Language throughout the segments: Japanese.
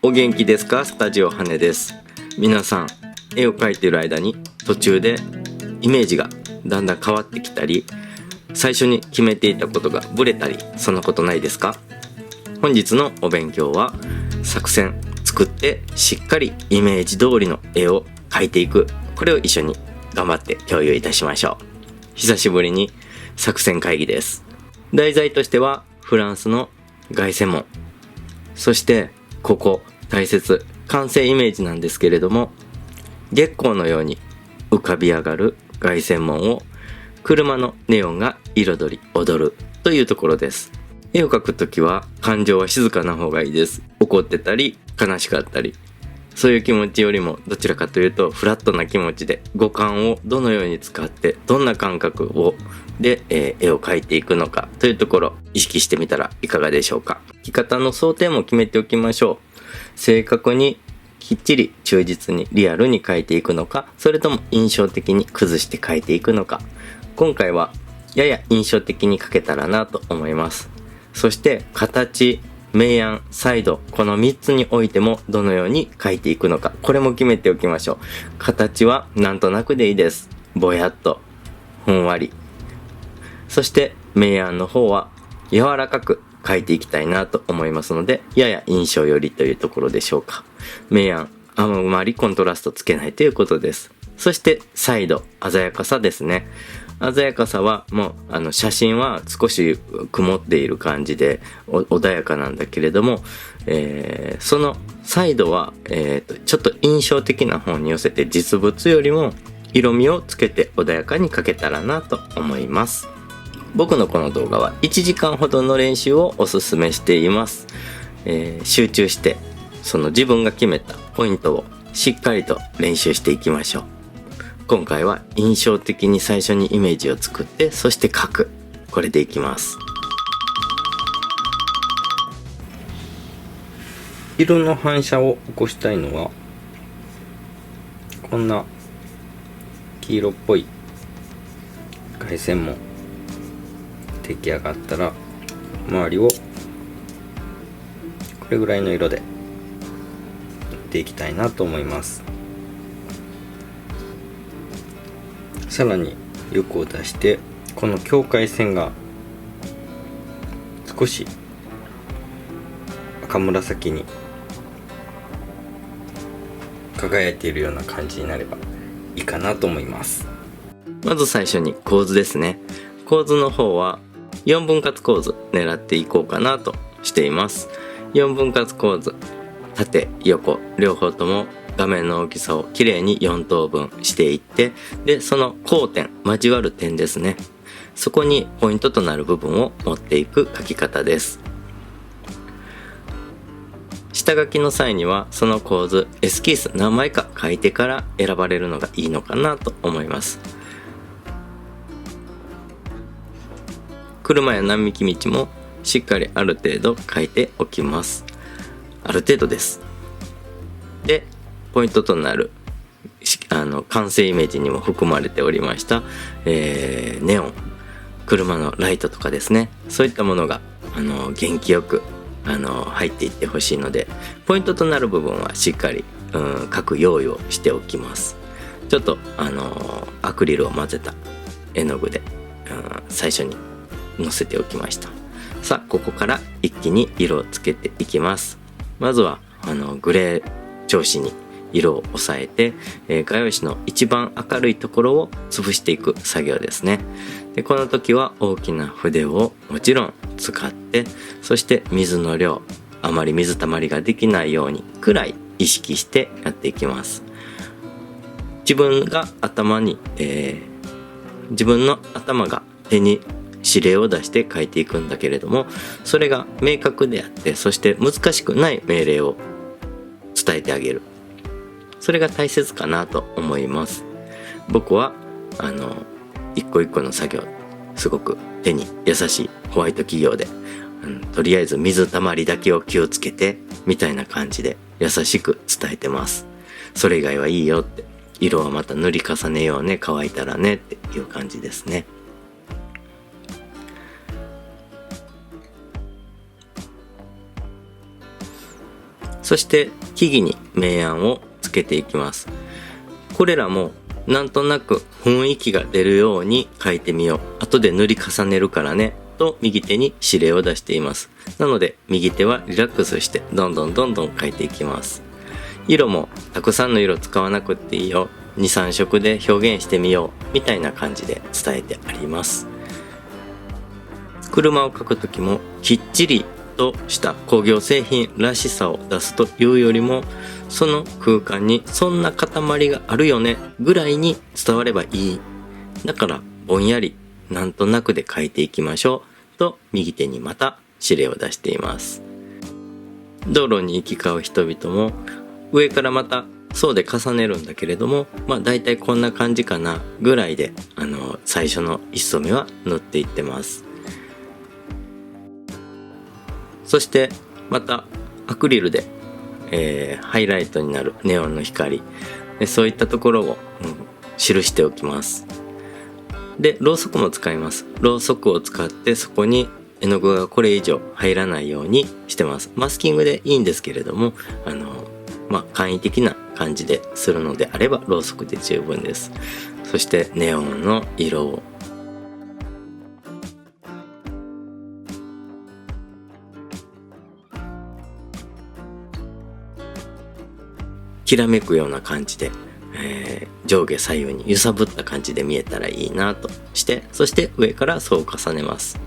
お元気ですか？スタジオ羽根です。皆さん、絵を描いている間に途中でイメージがだんだん変わってきたり、最初に決めていたことがブレたり、そんなことないですか？本日のお勉強は作戦作ってしっかりイメージ通りの絵を描いていく、これを一緒に頑張って共有いたしましょう。久しぶりに作戦会議です。題材としてはフランスの凱旋門、そしてここ大切完成イメージなんですけれども、月光のように浮かび上がる凱旋門を車のネオンが彩り踊るというところです。絵を描くときは感情は静かな方がいいです。怒ってたり悲しかったり、そういう気持ちよりもどちらかというとフラットな気持ちで五感をどのように使ってどんな感覚で絵を描いていくのかというところ意識してみたらいかがでしょうか。描き方の想定も決めておきましょう。正確にきっちり忠実にリアルに描いていくのか、それとも印象的に崩して描いていくのか。今回はやや印象的に描けたらなと思います。そして形、明暗、サイド、この3つにおいてもどのように描いていくのか、これも決めておきましょう。形はなんとなくでいいです。ぼやっとふんわり。そして明暗の方は柔らかく描いていきたいなと思いますので、やや印象よりというところでしょうか。明暗あまりコントラストつけないということです。そしてサイド、鮮やかさですね。鮮やかさはもう写真は少し曇っている感じで穏やかなんだけれども、そのサイドは、ちょっと印象的な方に寄せて実物よりも色味をつけて穏やかに描けたらなと思います。僕のこの動画は1時間ほどの練習をおすすめしています。集中してその自分が決めたポイントをしっかりと練習していきましょう。今回は印象的に最初にイメージを作って、そして描く、これでいきます。色の反射を起こしたいのはこんな黄色っぽい凱旋門出来上がったら、周りをこれぐらいの色で塗っていきたいなと思います。さらに欲を出して、この境界線が少し赤紫に輝いているような感じになればいいかなと思います。まず最初に構図ですね。構図の方は4分割構図狙っていこうかなとしています。4分割構図、縦横両方とも画面の大きさをきれいに4等分していって、でその交点、交わる点ですね、そこにポイントとなる部分を持っていく描き方です。下書きの際にはその構図エスキース何枚か描いてから選ばれるのがいいのかなと思います。車や並木道もしっかりある程度描いておきます。ある程度です。でポイントとなる完成イメージにも含まれておりました、ネオン、車のライトとかですね、そういったものが元気よく入っていってほしいので、ポイントとなる部分はしっかり描く用意をしておきます。ちょっとアクリルを混ぜた絵の具で最初にのせておきました。さあここから一気に色をつけていきます。まずはグレー調子に色を抑えて、画用紙の一番明るいところを潰していく作業ですね。でこの時は大きな筆をもちろん使って、そして水の量、あまり水たまりができないようにくらい意識してやっていきます。自分が頭に、自分の頭が手に指令を出して書いていくんだけれども、それが明確であって、そして難しくない命令を伝えてあげる、それが大切かなと思います。僕は一個一個の作業すごく手に優しいホワイト企業で、とりあえず水たまりだけを気をつけてみたいな感じで優しく伝えてます。それ以外はいいよって、色はまた塗り重ねようね、乾いたらねっていう感じですね。そそして木々に明暗をつけていきます。これらもなんとなく雰囲気が出るように描いてみよう。後で塗り重ねるからね。と右手に指令を出しています。なので右手はリラックスしてどんどん描いていきます。色もたくさんの色使わなくっていいよ。2、3色で表現してみよう。みたいな感じで伝えてあります。車を描くときもきっちりとした工業製品らしさを出すというよりも、その空間にそんな塊があるよねぐらいに伝わればいい。だからぼんやりなんとなくで描いていきましょうと右手にまた指令を出しています。道路に行き交う人々も上からまた層で重ねるんだけれども、だいたいこんな感じかなぐらいで最初の1層目は塗っていってます。そしてまたアクリルで、ハイライトになるネオンの光、そういったところを、記しておきます。でろうそくも使います。ろうそくを使ってそこに絵の具がこれ以上入らないようにしてます。マスキングでいいんですけれども、簡易的な感じでするのであればろうそくで十分です。そしてネオンの色をきらめくような感じで、上下左右に揺さぶった感じで見えたらいいなとして、そして上から層を重ねます。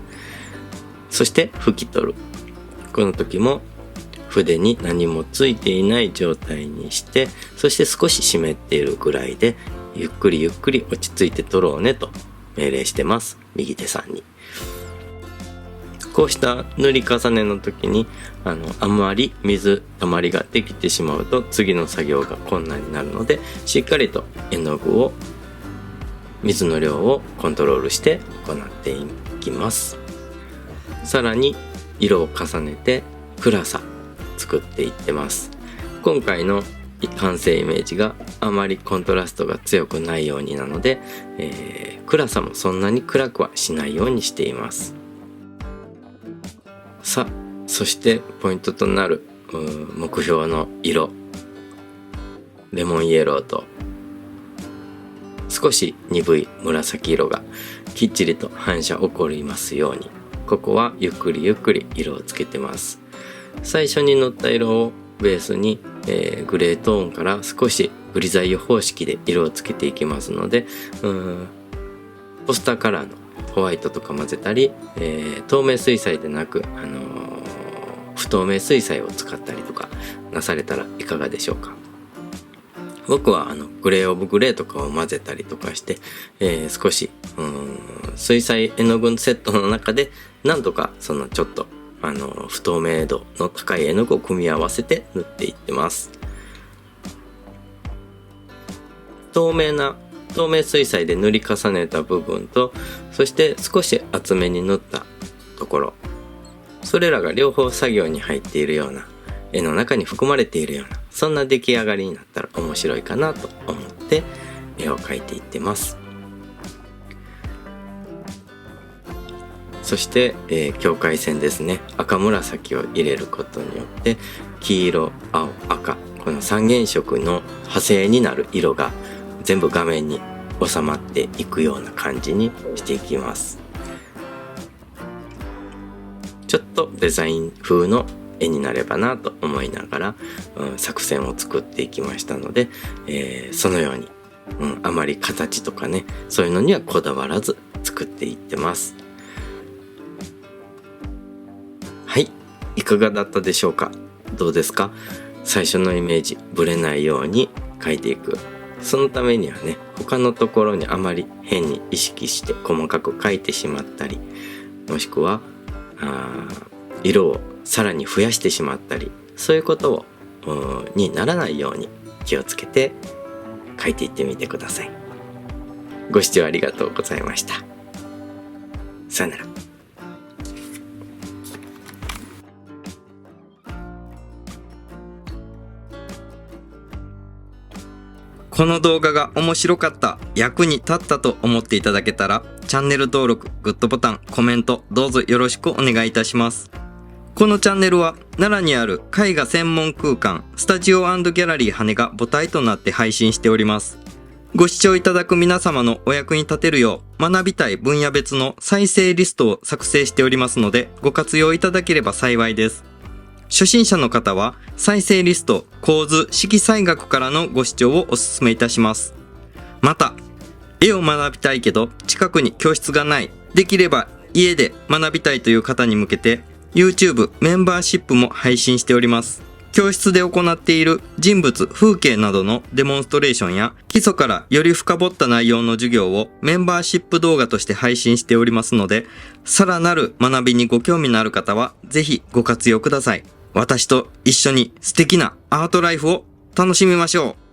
そして拭き取る。この時も筆に何もついていない状態にして、そして少し湿っているぐらいでゆっくり落ち着いて取ろうねと命令してます。右手さんに。こうした塗り重ねの時にあまり水たまりができてしまうと次の作業が困難になるので、しっかりと絵の具を水の量をコントロールして行っていきます。さらに色を重ねて暗さ作っていってます。今回の完成イメージがあまりコントラストが強くないようになので、暗さもそんなに暗くはしないようにしています。さあ、そしてポイントとなる目標の色、レモンイエローと少し鈍い紫色がきっちりと反射起こりますように、ここはゆっくり色をつけてます。最初に塗った色をベースに、グレートーンから少しグリザイユ方式で色をつけていきますので、ポスターカラーのホワイトとか混ぜたり、透明水彩でなく、不透明水彩を使ったりとかなされたらいかがでしょうか。僕はグレーオブグレーとかを混ぜたりとかして、少し水彩絵の具セットの中でなんとかそのちょっと不透明度の高い絵の具を組み合わせて塗っていってます。透明水彩で塗り重ねた部分と、そして少し厚めに塗ったところ、それらが両方作業に入っているような、絵の中に含まれているような、そんな出来上がりになったら面白いかなと思って絵を描いていってます。そして、境界線ですね。赤紫を入れることによって黄色、青、赤、この三原色の派生になる色が全部画面に収まっていくような感じにしていきます。ちょっとデザイン風の絵になればなと思いながら、作戦を作っていきましたので、そのように、あまり形とかね、そういうのにはこだわらず作っていってます。はい、いかがだったでしょうか。どうですか。最初のイメージぶれないように描いていく。そのためにはね、他のところにあまり変に意識して細かく描いてしまったり、もしくは色をさらに増やしてしまったり、そういうことにならないように気をつけて描いていってみてください。ご視聴ありがとうございました。さよなら。この動画が面白かった、役に立ったと思っていただけたら、チャンネル登録、グッドボタン、コメント、どうぞよろしくお願いいたします。このチャンネルは奈良にある絵画専門空間スタジオ&ギャラリー羽が母体となって配信しております。ご視聴いただく皆様のお役に立てるよう学びたい分野別の再生リストを作成しておりますのでご活用いただければ幸いです。初心者の方は再生リスト、構図、色彩学からのご視聴をお勧めいたします。また、絵を学びたいけど近くに教室がない、できれば家で学びたいという方に向けて YouTube メンバーシップも配信しております。教室で行っている人物、風景などのデモンストレーションや基礎からより深掘った内容の授業をメンバーシップ動画として配信しておりますので、さらなる学びにご興味のある方はぜひご活用ください。私と一緒に素敵なアートライフを楽しみましょう。